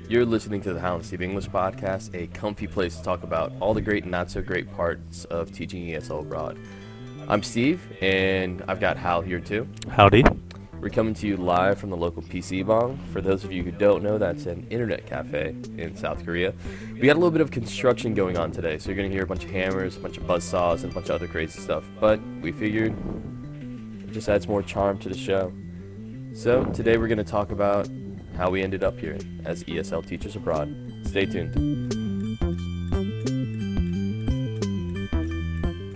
You're listening to the How and Steve English podcast, a comfy place to talk about all the great and not so great parts of teaching ESL abroad. I'm Steve, and I've got Hal here too. Howdy. We're coming to you live from the local PC Bong. For those of you who don't know, that's an internet cafe in South Korea. We got a little bit of construction going on today, so you're going to hear a bunch of hammers, a bunch of buzzsaws, and a bunch of other crazy stuff. But we figured it just adds more charm to the show. So today we're going to talk about how we ended up here as ESL teachers abroad. Stay tuned.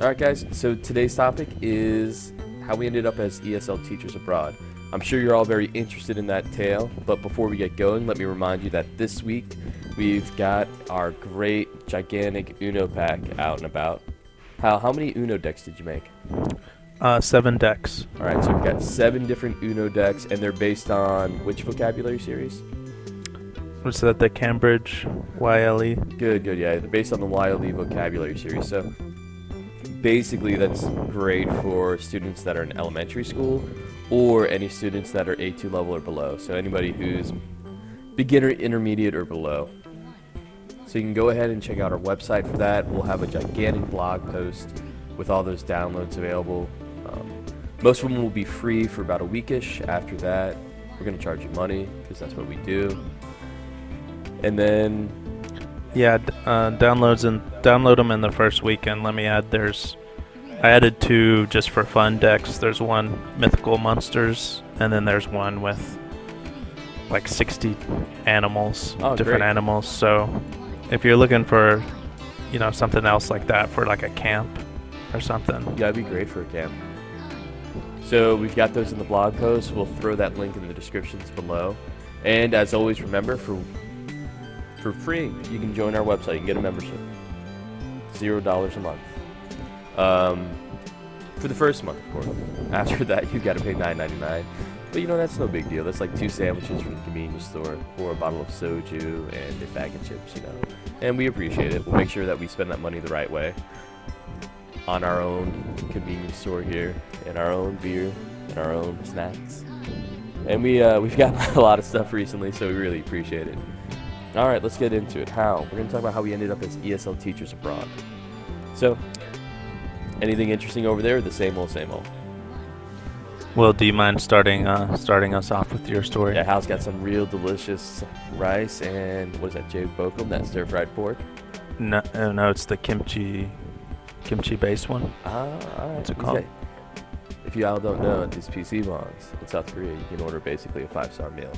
Alright guys, so today's topic is how we ended up as ESL teachers abroad. I'm sure you're all very interested in that tale, but before we get going, let me remind you that this week we've got our great, gigantic Uno pack out and about. How many Uno decks did you make? 7 decks. Alright, so we've got 7 different Uno decks, and they're based on which vocabulary series? Was that the Cambridge YLE? Good, yeah. They're based on the YLE vocabulary series. So basically that's great for students that are in elementary school or any students that are A2 level or below. So anybody who's beginner, intermediate, or below. So you can go ahead and check out our website for that. We'll have a gigantic blog post with all those downloads available. Most of them will be free for about a weekish. After that, we're going to charge you money because that's what we do. And then download them in the first weekend. Let me add, I added 2 just for fun decks. There's one Mythical Monsters, and then there's one with like 60 animals, different great. animals. So if you're looking for, something else like that for like a camp or something. Yeah, it'd be great for a camp. So we've got those in the blog post. We'll throw that link in the descriptions below. And as always, remember, for free, you can join our website. You can get a membership. $0 a month. For the first month, of course. After that, you've got to pay $9.99. But that's no big deal. That's like 2 sandwiches from the convenience store, or a bottle of soju, and a bag of chips, And we appreciate it. We'll make sure that we spend that money the right way. On our own convenience store here, and our own beer, and our own snacks. And we've got a lot of stuff recently, so we really appreciate it. Alright, let's get into it. We're going to talk about how we ended up as ESL teachers abroad. So, anything interesting over there, or the same old, same old? Well, do you mind starting us off with your story? Yeah, Hal's got some real delicious rice and, what is that, Jade Bokum, that stir-fried pork? No, it's the kimchi-based one. Alright. What's it called? If you all don't know, at these PC bongs in South Korea, you can order basically a 5-star meal.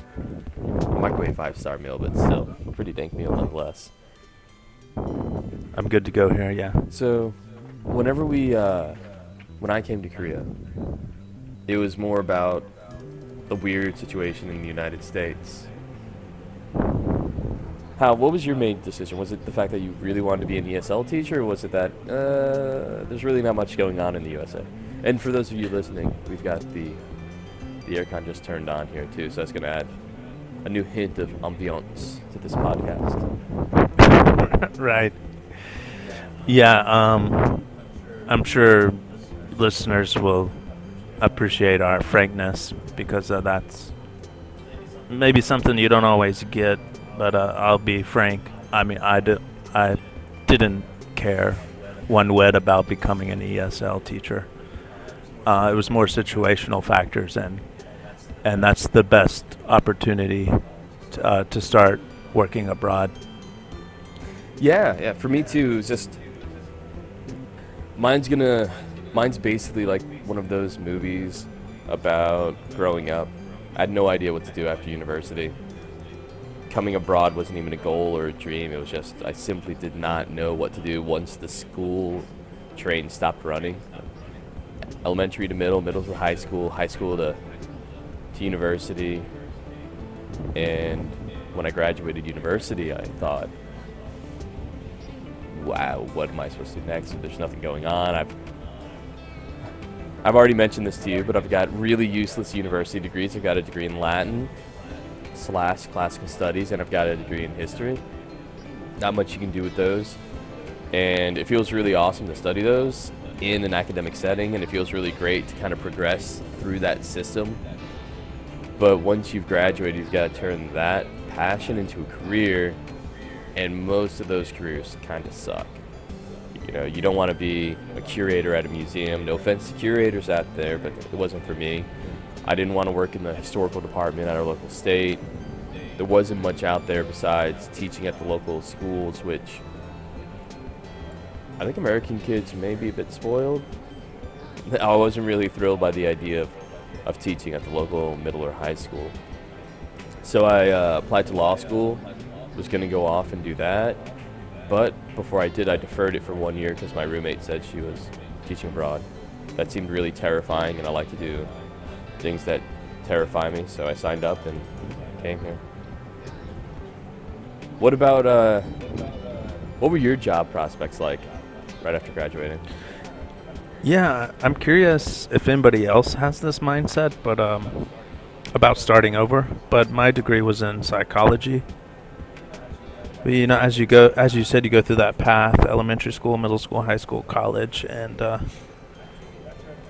A microwave 5-star meal, but still a pretty dank meal nonetheless. I'm good to go here, yeah. So, when I came to Korea, it was more about the weird situation in the United States. What was your main decision? Was it the fact that you really wanted to be an ESL teacher, or was it that there's really not much going on in the USA? And for those of you listening, we've got the aircon just turned on here too, so that's going to add a new hint of ambiance to this podcast. Right. Yeah, I'm sure listeners will appreciate our frankness, because that's maybe something you don't always get, but I'll be frank. I mean, I didn't care one whit about becoming an ESL teacher. It was more situational factors, and that's the best opportunity to start working abroad. Yeah, for me too. It's just mine's basically like one of those movies about growing up. I had no idea what to do after university. Coming abroad wasn't even a goal or a dream. It was just I simply did not know what to do once the school train stopped running. Elementary to middle to high school to university. And when I graduated university, I thought, wow, what am I supposed to do next? There's nothing going on. I've already mentioned this to you, but I've got really useless university degrees. I've got a degree in Latin / classical studies, and I've got a degree in history. Not much you can do with those. And it feels really awesome to study those in an academic setting, and it feels really great to kind of progress through that system. But once you've graduated, you've got to turn that passion into a career, and most of those careers kind of suck. You know, you don't want to be a curator at a museum. No offense to curators out there, but it wasn't for me. I didn't want to work in the historical department at our local state. There wasn't much out there besides teaching at the local schools, which I think American kids may be a bit spoiled. I wasn't really thrilled by the idea of teaching at the local middle or high school. So I applied to law school, was going to go off and do that. But before I did, I deferred it for 1 year because my roommate said she was teaching abroad. That seemed really terrifying, and I like to do things that terrify me, so I signed up and came here. What about, what were your job prospects like right after graduating? Yeah, I'm curious if anybody else has this mindset, but about starting over. But my degree was in psychology. But, you know, as you said, you go through that path: elementary school, middle school, high school, college, and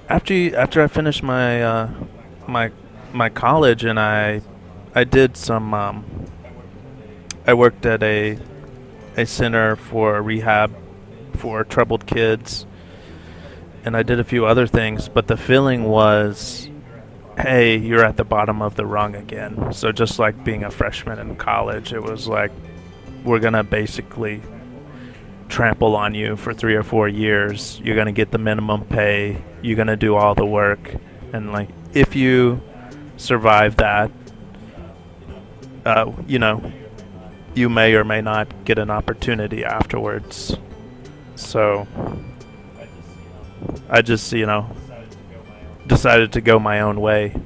after I finished my my college, and I did some. I worked at a center for rehab for troubled kids, and I did a few other things. But the feeling was, hey, you're at the bottom of the rung again. So just like being a freshman in college, it was like, we're going to basically trample on you for 3 or 4 years. You're going to get the minimum pay. You're going to do all the work. And like, if you survive that, you know, you may or may not get an opportunity afterwards. So I just, you know, decided to go my own way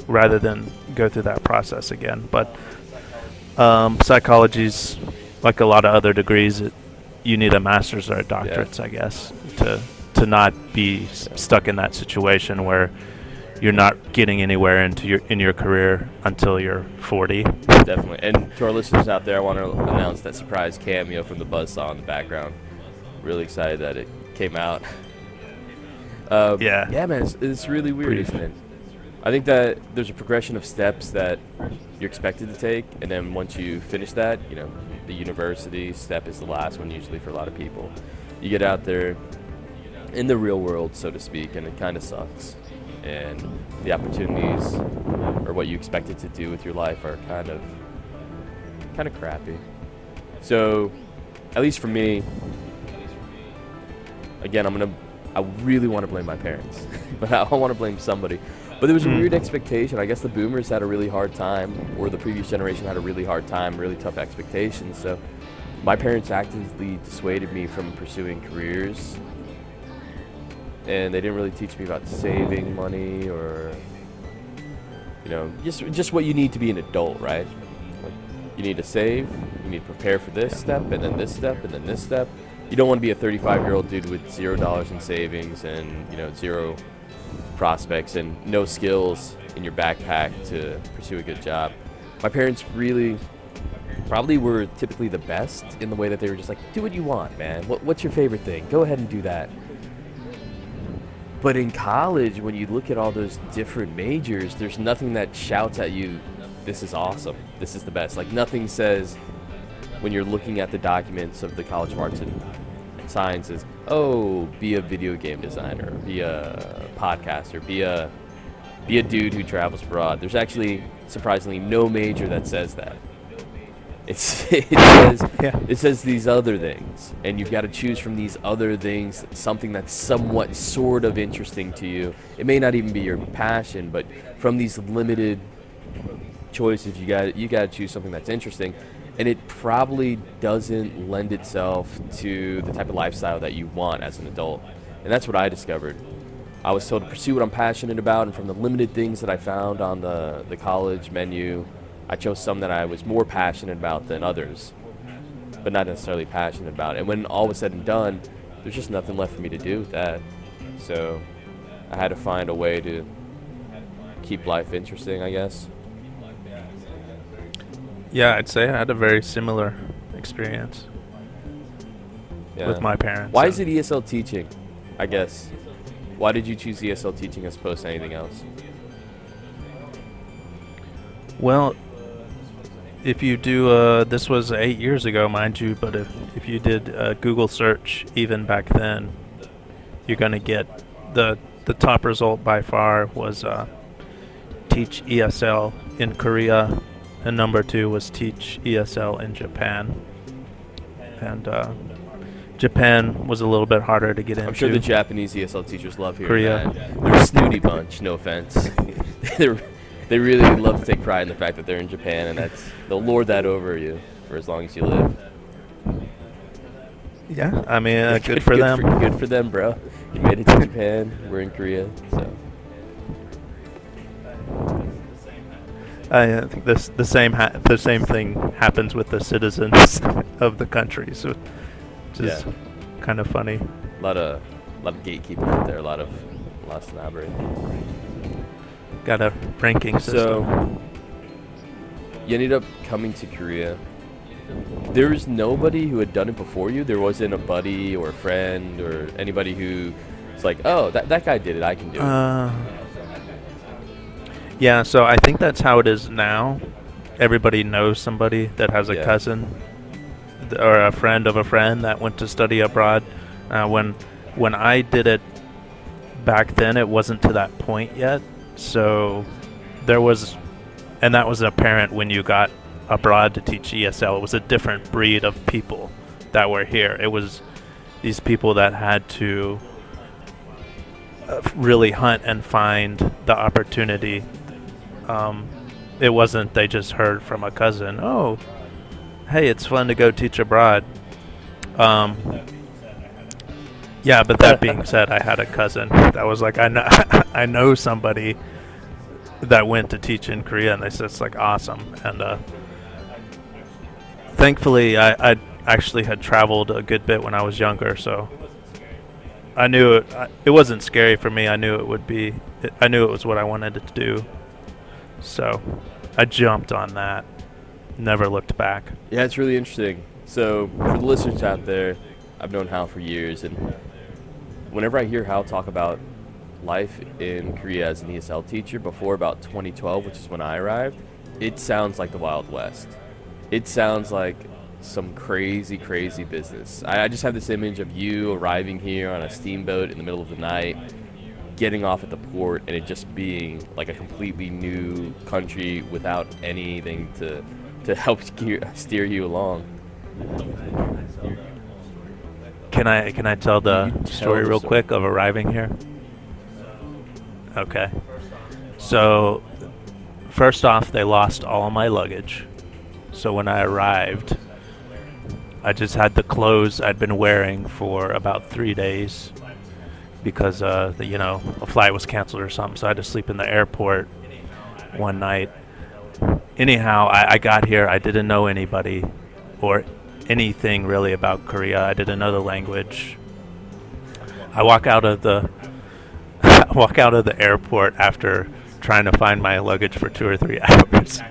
rather than go through that process again. But psychology's like a lot of other degrees. You need a master's or a doctorate, I guess, to not be stuck in that situation where you're not getting anywhere in your career until you're 40. Definitely. And to our listeners out there, I want to announce that surprise cameo from the buzzsaw in the background. Really excited that it came out. Yeah, man, it's really weird, isn't it? I think that there's a progression of steps that you're expected to take, and then once you finish that, you know, the university step is the last one usually for a lot of people. You get out there in the real world, so to speak, and it kind of sucks. And the opportunities or what you expected to do with your life are kind of crappy. So, at least for me, again, I really want to blame my parents, but I want to blame somebody. But there was a weird expectation. I guess the boomers had a really hard time, or the previous generation had a really hard time, really tough expectations. So my parents actively dissuaded me from pursuing careers, and they didn't really teach me about saving money or, you know, just what you need to be an adult, right? Like, you need to save, you need to prepare for this step, and then this step, and then this step. You don't want to be a 35-year-old dude with $0 in savings and, you know, zero prospects and no skills in your backpack to pursue a good job. My parents really probably were typically the best in the way that they were just like, do what you want, man. What's your favorite thing? Go ahead and do that. But in college, when you look at all those different majors, there's nothing that shouts at you, this is awesome, this is the best. Like, nothing says, when you're looking at the documents of the College of Arts and Sciences, oh, be a video game designer, be a podcaster, be a dude who travels abroad. There's actually, surprisingly, no major that says that. It says these other things, and you've got to choose from these other things something that's somewhat sort of interesting to you. It may not even be your passion, but from these limited choices, you got to choose something that's interesting. And it probably doesn't lend itself to the type of lifestyle that you want as an adult. And that's what I discovered. I was told to pursue what I'm passionate about, and from the limited things that I found on the college menu, I chose some that I was more passionate about than others, but not necessarily passionate about. And when all was said and done, there's just nothing left for me to do with that. So I had to find a way to keep life interesting, I guess. Yeah, I'd say I had a very similar experience with my parents. Why is it ESL teaching, I guess? Why did you choose ESL teaching as opposed to anything else? Well, if you do, this was 8 years ago, mind you, but if you did a Google search even back then, you're going to get the top result by far was teach ESL in Korea, and number 2 was teach ESL in Japan. And Japan was a little bit harder to get into. I'm sure the Japanese ESL teachers love hearing Korea. that. They're a snooty bunch, no offense. They really love to take pride in the fact that they're in Japan, and they'll lord that over you for as long as you live. Yeah, I mean, good for them. Good for them, bro. You made it to Japan. We're in Korea, so. I think the same thing happens with the citizens of the country, so which is kind of funny. A lot of gatekeeping out there. A lot of snobbery. Got a ranking system. So you ended up coming to Korea. There was nobody who had done it before you. There wasn't a buddy or a friend or anybody who was like, "Oh, that guy did it. I can do it." Yeah, so I think that's how it is now. Everybody knows somebody that has a cousin or a friend of a friend that went to study abroad. When I did it back then, it wasn't to that point yet. So there was, and that was apparent when you got abroad to teach ESL. It was a different breed of people that were here. It was these people that had to really hunt and find the opportunity. It wasn't they just heard from a cousin, oh, hey, it's fun to go teach abroad. Yeah, but that being said, I had a cousin that was like, I know somebody that went to teach in Korea, and they said it's like awesome. And thankfully, I actually had traveled a good bit when I was younger, so I knew it wasn't scary for me. I knew it would be. I knew it was what I wanted to do. So I jumped on that. Never looked back. Yeah, it's really interesting. So for the listeners out there, I've known Hal for years, and whenever I hear Hal talk about life in Korea as an ESL teacher before about 2012, which is when I arrived, it sounds like the Wild West. It sounds like some crazy, crazy business. I just have this image of you arriving here on a steamboat in the middle of the night, getting off at the port, and it just being like a completely new country without anything to help steer you along. Can I tell the story real quick of arriving here? Okay. So first off, they lost all of my luggage. So when I arrived, I just had the clothes I'd been wearing for about 3 days because a flight was canceled or something. So I had to sleep in the airport one night. Anyhow, I got here. I didn't know anybody or anything really about Korea. I didn't know the language. I walk out of the airport after trying to find my luggage for 2 or 3 hours,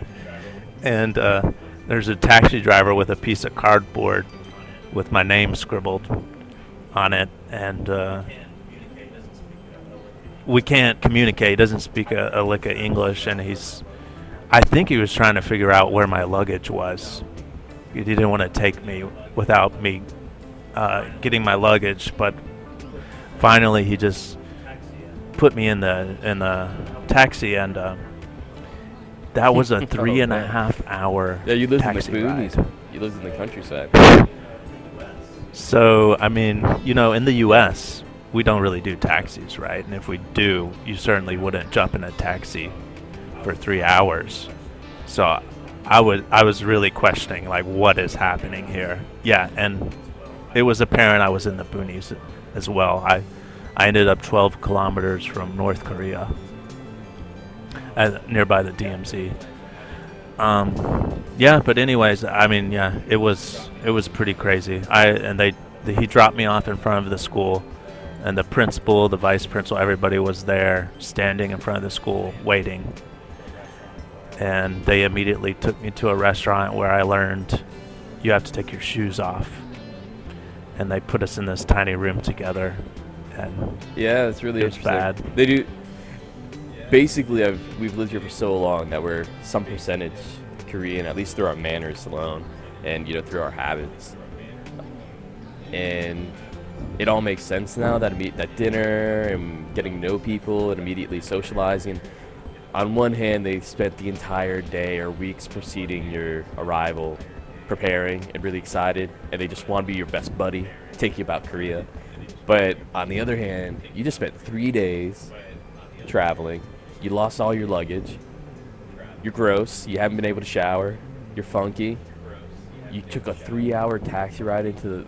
and there's a taxi driver with a piece of cardboard with my name scribbled on it, and we can't communicate. He doesn't speak a lick of English, and I think he was trying to figure out where my luggage was. He didn't want to take me without me getting my luggage, but finally he just put me in the taxi, and that was a 3.5 hour Yeah, you lived in the taxi ride. boonies. You lived in the countryside. So, I mean, in the U.S., we don't really do taxis, right? And if we do, you certainly wouldn't jump in a taxi for 3 hours. So I was really questioning, like, what is happening here? Yeah, and it was apparent I was in the boonies as well. I ended up 12 kilometers from North Korea, nearby the DMZ. Yeah, but anyways, I mean, yeah, it was pretty crazy. He dropped me off in front of the school, and the principal, the vice principal, everybody was there, standing in front of the school, waiting. And they immediately took me to a restaurant where I learned you have to take your shoes off. And they put us in this tiny room together. And yeah, it's really interesting. Bad. They do. Basically, we've lived here for so long that we're some percentage Korean, at least through our manners alone, and through our habits. And it all makes sense now, that dinner and getting to know people and immediately socializing. On one hand, they spent the entire day or weeks preceding your arrival preparing and really excited, and they just want to be your best buddy, take you about Korea. But on the other hand, you just spent 3 days traveling. You lost all your luggage. You're gross. You haven't been able to shower. You're funky. You took a 3-hour taxi ride into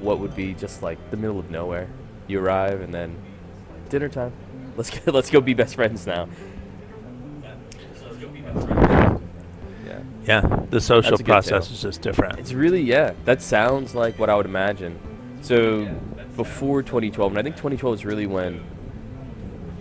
what would be just like the middle of nowhere. You arrive and then dinner time. Let's go be best friends now. Yeah, the social That's a good process tale. is just different. It's really, that sounds like what I would imagine. So before 2012, and I think 2012 is really when,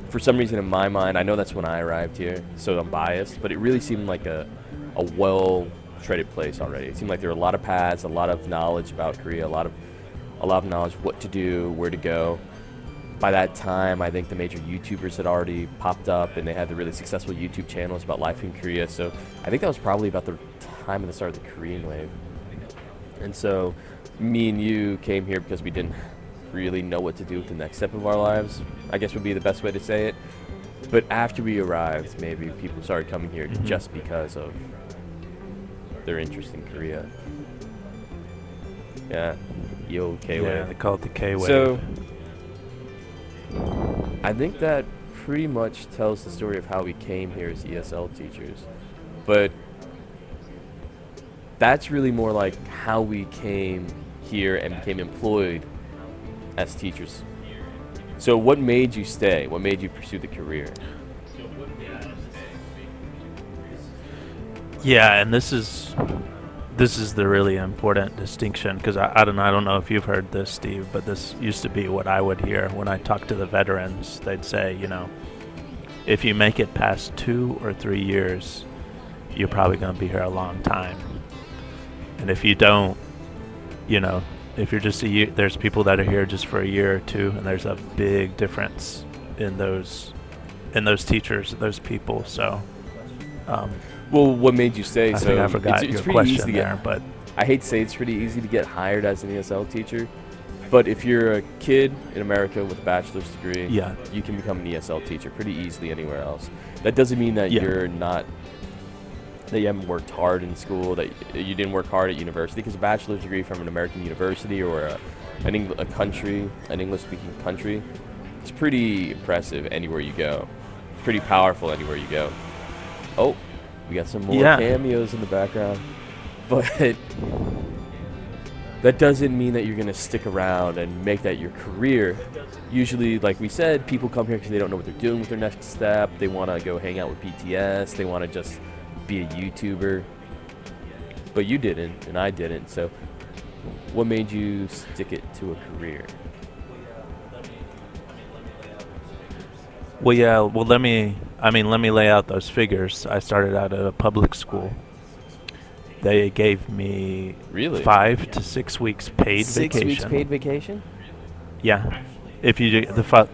for some reason in my mind, I know that's when I arrived here, so I'm biased, but it really seemed like a well-treaded place already. It seemed like there were a lot of paths, a lot of knowledge about Korea, a lot of knowledge what to do, where to go. By that time, I think the major YouTubers had already popped up, and they had the really successful YouTube channels about life in Korea. So I think that was probably about the time of the start of the Korean wave. And so me and you came here because we didn't really know what to do with the next step of our lives, I guess would be the best way to say it. But after we arrived, maybe people started coming here just because of their interest in Korea. Yeah, Yo K-Wave. Yeah, they call it the K-Wave. So I think that pretty much tells the story of how we came here as ESL teachers. But that's really more like how we came here and became employed as teachers. So what made you stay? What made you pursue the career? Yeah, and this is the really important distinction, because I don't know if you've heard this, Steve, but this used to be what I would hear when I talked to the veterans. They'd say, if you make it past 2 or 3 years, you're probably going to be here a long time. And if you don't, if you're just a year, there's people that are here just for a year or two, and there's a big difference in those teachers, those people. So, well, what made you stay? I think I forgot it's your pretty question easy to there, get, but I hate to say it's pretty easy to get hired as an ESL teacher. But if you're a kid in America with a bachelor's degree, yeah, you can become an ESL teacher pretty easily anywhere else. That doesn't mean that you're not, that you haven't worked hard in school, that you didn't work hard at university, because a bachelor's degree from an American university or an English-speaking country, it's pretty impressive anywhere you go. It's pretty powerful anywhere you go. Oh, we got some more cameos in the background. But that doesn't mean that you're going to stick around and make that your career. Usually, like we said, people come here because they don't know what they're doing with their next step. They want to go hang out with BTS. They want to just be a YouTuber. But you didn't, and I didn't. So what made you stick it to a career? Well, yeah. Well, let me lay out those figures. I started out at a public school. They gave me 5 to 6 weeks paid vacation. 6 weeks paid vacation? Yeah. If you do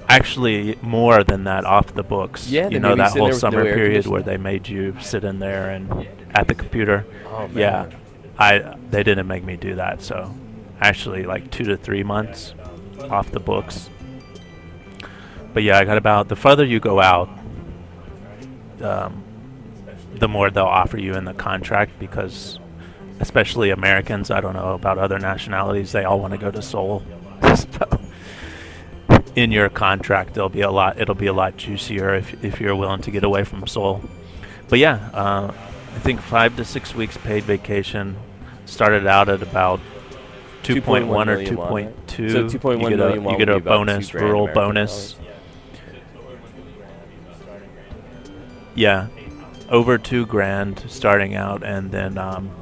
actually more than that off the books. Yeah, that whole summer period where they made you sit in there and at the computer. Oh, man. Yeah. They didn't make me do that, so actually like 2 to 3 months off the books. But yeah, I got about, the further you go out, the more they'll offer you in the contract, because especially Americans, I don't know about other nationalities, they all want to go to Seoul. So in your contract, it'll be a lot juicier if you're willing to get away from Seoul. But yeah, I think 5 to 6 weeks paid vacation. Started out at about 2.1 or 2.2. So 2.1 million. You get a bonus, rural bonus. Yeah, over $2,000 starting out, and then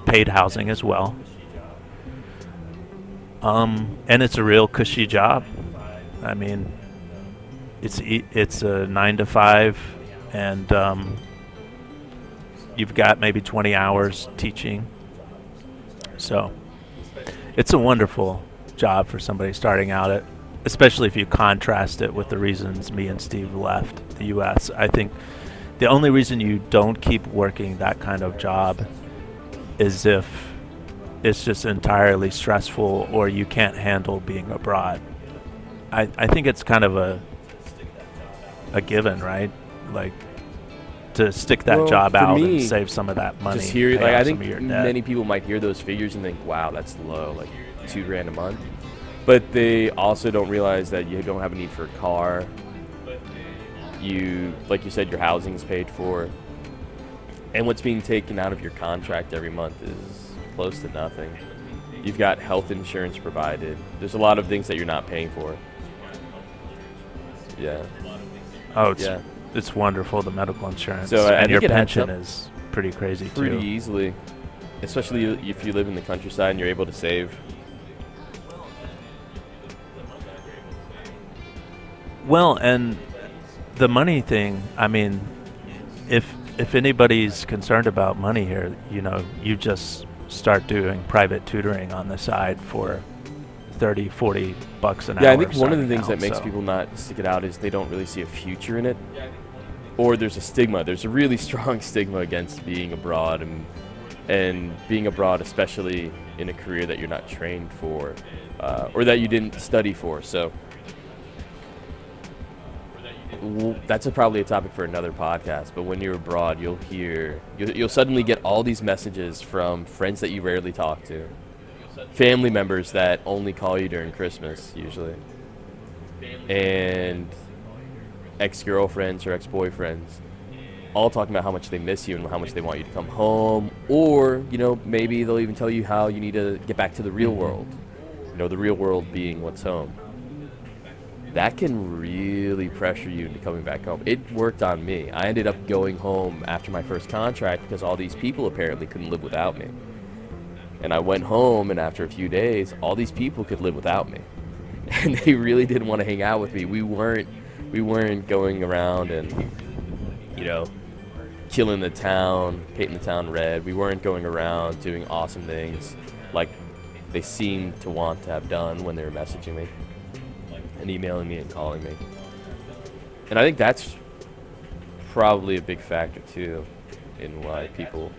paid housing as well. And it's a real cushy job. I mean, it's a 9 to 5, and you've got maybe 20 hours teaching. So it's a wonderful job for somebody starting out, especially if you contrast it with the reasons me and Steve left the U.S. I think the only reason you don't keep working that kind of job is if it's just entirely stressful or you can't handle being abroad. I think it's kind of a given, right? Like, to stick that job out and save some of that money. Just hear, pay like, off I some think of your debt. many people might hear those figures and think, wow, that's low, like $2,000 a month. But they also don't realize that you don't have a need for a car. You, like you said, your housing's paid for. And what's being taken out of your contract every month is close to nothing. You've got health insurance provided. There's a lot of things that you're not paying for. Yeah. Oh, Yeah. it's wonderful, the medical insurance. So, I and your think it adds pension up is pretty crazy, pretty too. easily, especially if you live in the countryside and you're able to save. Well, and the money thing, I mean, if anybody's concerned about money here, you know, you just start doing private tutoring on the side for $30-40 an hour. Yeah, I think one of the starting things out, that makes so. people not stick it out is they don't really see a future in it, or there's a stigma. There's a really strong stigma against being abroad, and being abroad, especially in a career that you're not trained for, or that you didn't study for. So that's probably a topic for another podcast. But when you're abroad, you'll suddenly get all these messages from friends that you rarely talk to, family members that only call you during Christmas usually, and ex-girlfriends or ex-boyfriends, all talking about how much they miss you and how much they want you to come home, or, you know, maybe they'll even tell you how you need to get back to the real world. You know, the real world being what's home. That can really pressure you into coming back home. It worked on me. I ended up going home after my first contract because all these people apparently couldn't live without me. And I went home, and after a few days, all these people could live without me. And they really didn't want to hang out with me. We weren't going around and, you know, killing the town, painting the town red. We weren't going around doing awesome things like they seemed to want to have done when they were messaging me and emailing me and calling me. And I think that's probably a big factor too in why people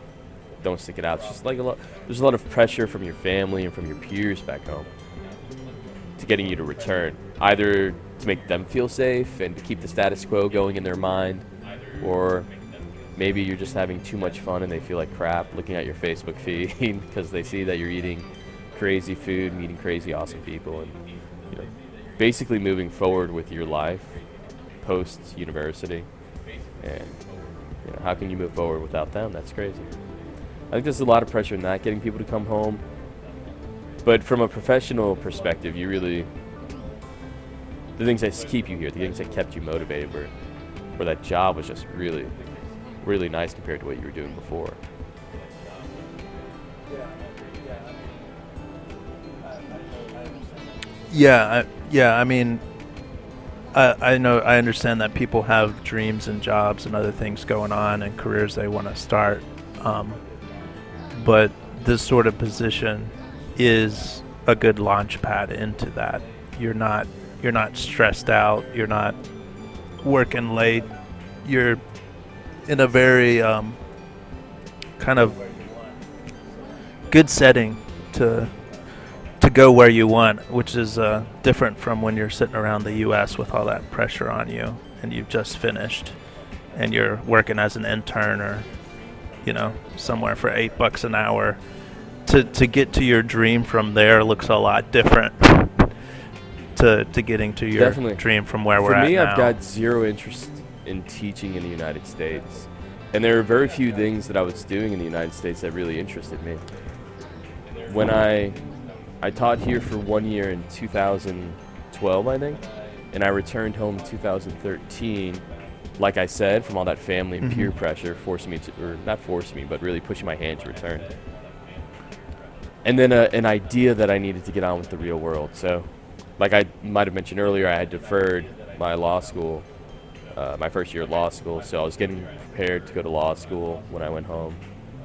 don't stick it out. It's just like there's a lot of pressure from your family and from your peers back home to getting you to return, either to make them feel safe and to keep the status quo going in their mind, or maybe you're just having too much fun and they feel like crap looking at your Facebook feed because they see that you're eating crazy food, meeting crazy awesome people, and, you know, basically moving forward with your life post university. And, you know, how can you move forward without them? That's crazy. I think there's a lot of pressure in that, getting people to come home. But from a professional perspective, you really, the things that keep you here, the things that kept you motivated, where that job was just really, really nice compared to what you were doing before. I mean, I know, I understand that people have dreams and jobs and other things going on and careers they want to start, but this sort of position is a good launch pad into that. You're not stressed out. You're not working late. You're in a very kind of good setting to go where you want, which is different from when you're sitting around the U.S. with all that pressure on you and you've just finished and you're working as an intern or, you know, somewhere for $8 an hour. To get to your dream from there looks a lot different to getting to your dream from where we're at now. For me, I've got zero interest in teaching in the United States. And there are very few things that I was doing in the United States that really interested me. When I taught here for 1 year in 2012, I think, and I returned home in 2013. Like I said, from all that family and peer pressure forcing me to, or not forcing me, but really pushing my hand to return. And then an idea that I needed to get on with the real world. So, like I might have mentioned earlier, I had deferred my law school, my first year of law school. So I was getting prepared to go to law school when I went home.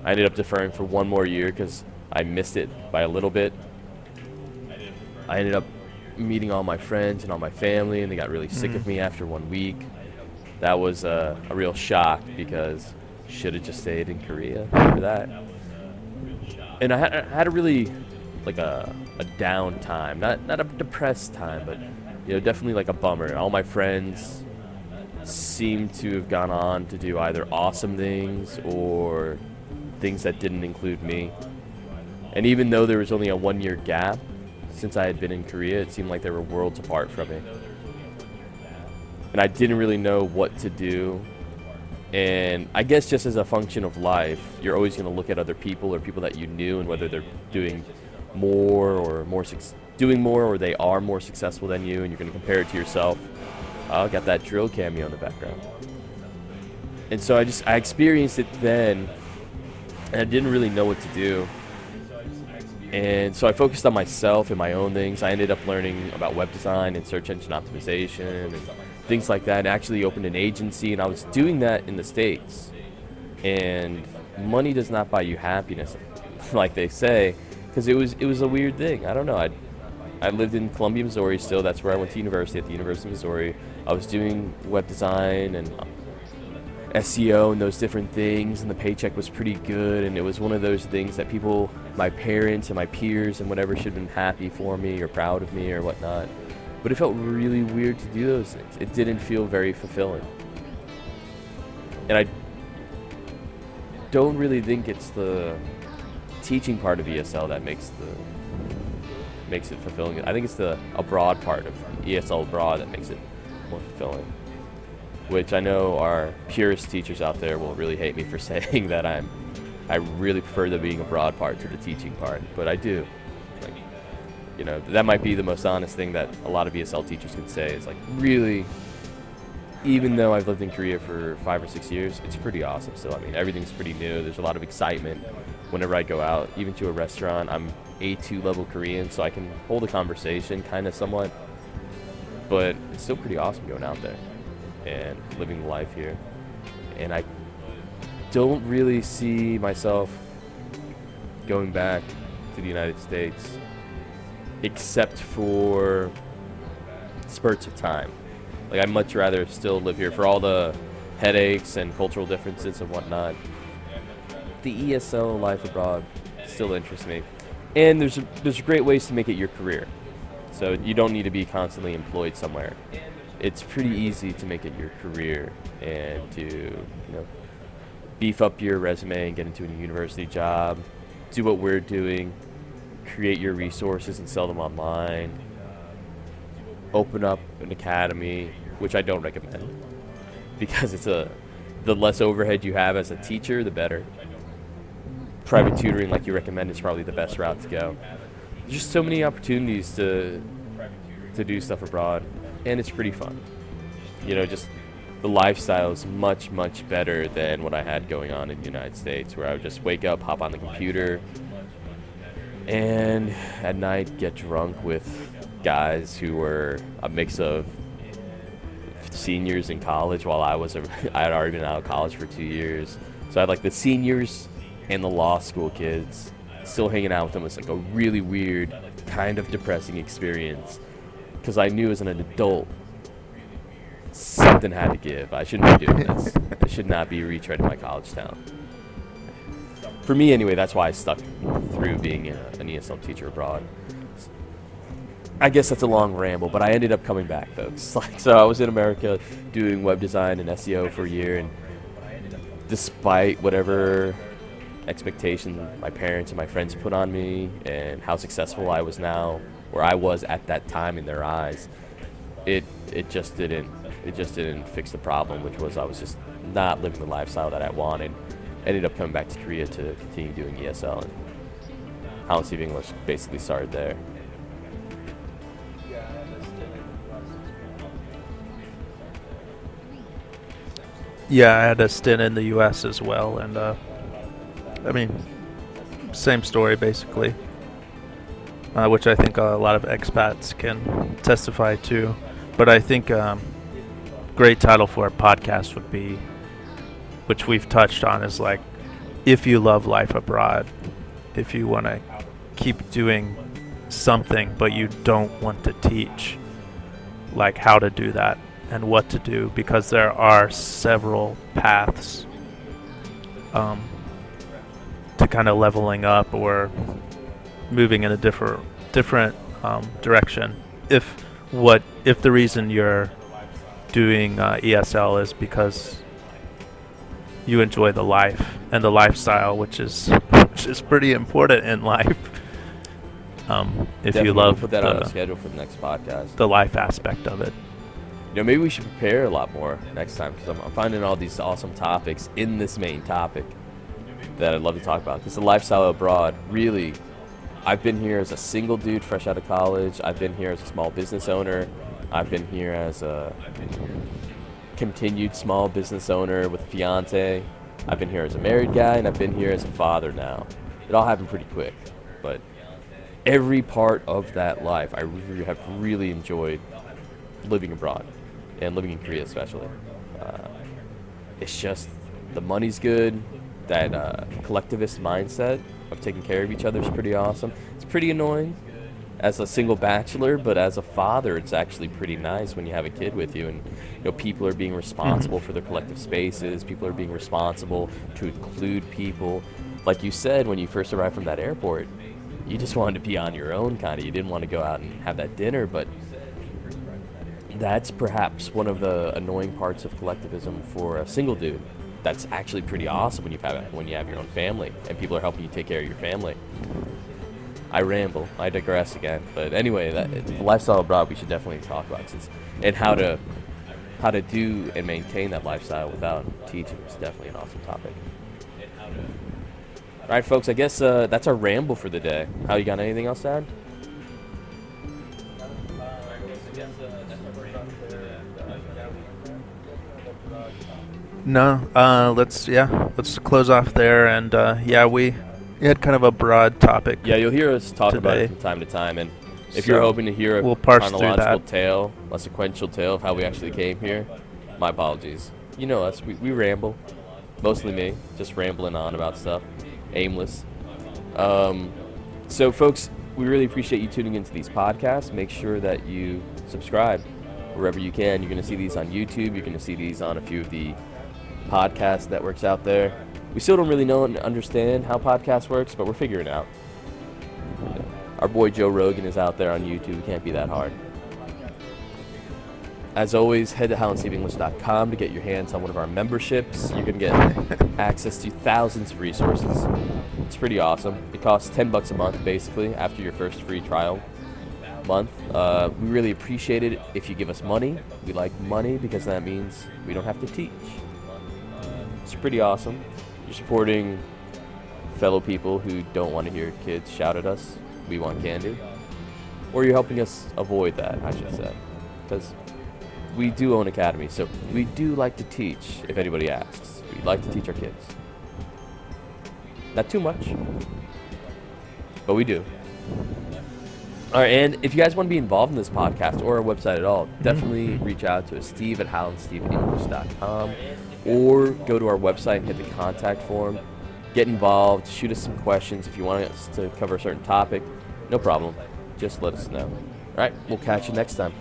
I ended up deferring for 1 more year because I missed it by a little bit. I ended up meeting all my friends and all my family, and they got really sick of me after 1 week. that was a real shock because should have just stayed in Korea for that. And I had a really like a down time, not a depressed time, but definitely like a bummer. All my friends seemed to have gone on to do either awesome things or things that didn't include me. And even though there was only a 1 year gap since I had been in Korea, it seemed like they were worlds apart from me. And I didn't really know what to do. And I guess just as a function of life, you're always going to look at other people or people that you knew and whether they're doing more or they are more successful than you, and you're going to compare it to yourself. I got that drill cameo in the background. And so I experienced it then, and I didn't really know what to do. And so I focused on myself and my own things. I ended up learning about web design and search engine optimization and things like that, and actually opened an agency, and I was doing that in the States. And money does not buy you happiness, like they say, because it was a weird thing. I don't know. I lived in Columbia, Missouri still. That's where I went to university, at the University of Missouri. I was doing web design and SEO and those different things, and the paycheck was pretty good, and it was one of those things that people, my parents and my peers and whatever, should have been happy for me or proud of me or whatnot. But it felt really weird to do those things. It didn't feel very fulfilling. And I don't really think it's the teaching part of ESL that makes it fulfilling. I think it's the abroad part of ESL abroad that makes it more fulfilling. Which I know our purist teachers out there will really hate me for saying that I really prefer the being abroad part to the teaching part, but I do. That might be the most honest thing that a lot of ESL teachers can say is really, even though I've lived in Korea for 5 or 6 years, it's pretty awesome still. I mean, everything's pretty new. There's a lot of excitement whenever I go out, even to a restaurant. I'm A2 level Korean, so I can hold a conversation kind of somewhat, but it's still pretty awesome going out there and living the life here. And I don't really see myself going back to the United States except for spurts of time. I'd much rather still live here for all the headaches and cultural differences and whatnot. The ESL life abroad still interests me. And there's great ways to make it your career. So you don't need to be constantly employed somewhere. It's pretty easy to make it your career and to beef up your resume and get into a university job, do what we're doing, create your resources and sell them online, open up an academy, which I don't recommend because the less overhead you have as a teacher, the better. Private tutoring, like you recommend, is probably the best route to go. There's just so many opportunities to do stuff abroad, and it's pretty fun. Just the lifestyle is much, much better than what I had going on in the United States, where I would just wake up, hop on the computer, and at night get drunk with guys who were a mix of seniors in college while I had already been out of college for 2 years. So I had the seniors and the law school kids. Still hanging out with them was a really weird, kind of depressing experience, because I knew as an adult something had to give. I shouldn't be doing this. I should not be retreading my college town. For me, anyway, that's why I stuck through being an ESL teacher abroad. I guess that's a long ramble, but I ended up coming back, folks. So I was in America doing web design and SEO for a year, and despite whatever expectation my parents and my friends put on me and how successful I was now, or I was at that time in their eyes, it just didn't fix the problem, which was I was just not living the lifestyle that I wanted. Ended up coming back to Korea to continue doing ESL, and House of English basically started there. Yeah, I had a stint in the U.S. as well, and same story basically, which I think a lot of expats can testify to. But I think great title for a podcast would be, which we've touched on, is if you love life abroad, if you want to keep doing something but you don't want to teach, how to do that and what to do, because there are several paths to kind of leveling up or moving in a different direction. If the reason you're doing ESL is because you enjoy the life and the lifestyle, which is pretty important in life. If Definitely you love put that on the schedule for the next podcast. the life aspect of it. Maybe we should prepare a lot more next time, because I'm finding all these awesome topics in this main topic that I'd love to talk about. Because the lifestyle abroad, really, I've been here as a single dude fresh out of college. I've been here as a small business owner. I've been here as a continued small business owner with a fiance. I've been here as a married guy, and I've been here as a father now. It all happened pretty quick, but every part of that life I have really enjoyed living abroad, and living in Korea especially. It's just, the money's good. That collectivist mindset of taking care of each other is pretty awesome. It's pretty annoying as a single bachelor, but as a father, it's actually pretty nice when you have a kid with you, and people are being responsible for their collective spaces. People are being responsible to include people. Like you said, when you first arrived from that airport, you just wanted to be on your own, kind of. You didn't want to go out and have that dinner, but that's perhaps one of the annoying parts of collectivism for a single dude. That's actually pretty awesome when you have your own family and people are helping you take care of your family. I ramble. I digress again. But anyway, the lifestyle abroad we should definitely talk about, and how to do and maintain that lifestyle without teaching is definitely an awesome topic. All right, folks. I guess that's our ramble for the day. How, you got anything else to add? No, let's close off there, and we had kind of a broad topic. Yeah, you'll hear us talk about today. it from time to time, and if So you're hoping to hear a we'll parse through chronological that. tale, a sequential tale of how we actually came here, my apologies. You know us, we ramble, mostly me, just rambling on about stuff, aimless. So folks, we really appreciate you tuning into these podcasts. Make sure that you subscribe wherever you can. You're going to see these on YouTube. You're going to see these on a few of the podcast networks out there. We still don't really know and understand how podcast works, but we're figuring it out. Our boy Joe Rogan is out there on YouTube. It can't be that hard. As always, head to howlandsaveenglish.com to get your hands on one of our memberships. You're going to get access to thousands of resources. It's pretty awesome. It costs $10 a month, basically, after your first free trial month. We really appreciate it if you give us money. We like money because that means we don't have to teach. It's pretty awesome. You're supporting fellow people who don't want to hear kids shout at us. We want candy. Or you're helping us avoid that, I should say. Because we do own Academy, so we do like to teach, if anybody asks. We like to teach our kids. Not too much, but we do. All right, and if you guys want to be involved in this podcast or our website at all, definitely reach out to us, Steve at howlandsaveenglish.com, or go to our website and hit the contact form. Get involved, shoot us some questions if you want us to cover a certain topic. No problem. Just let us know. All right, we'll catch you next time.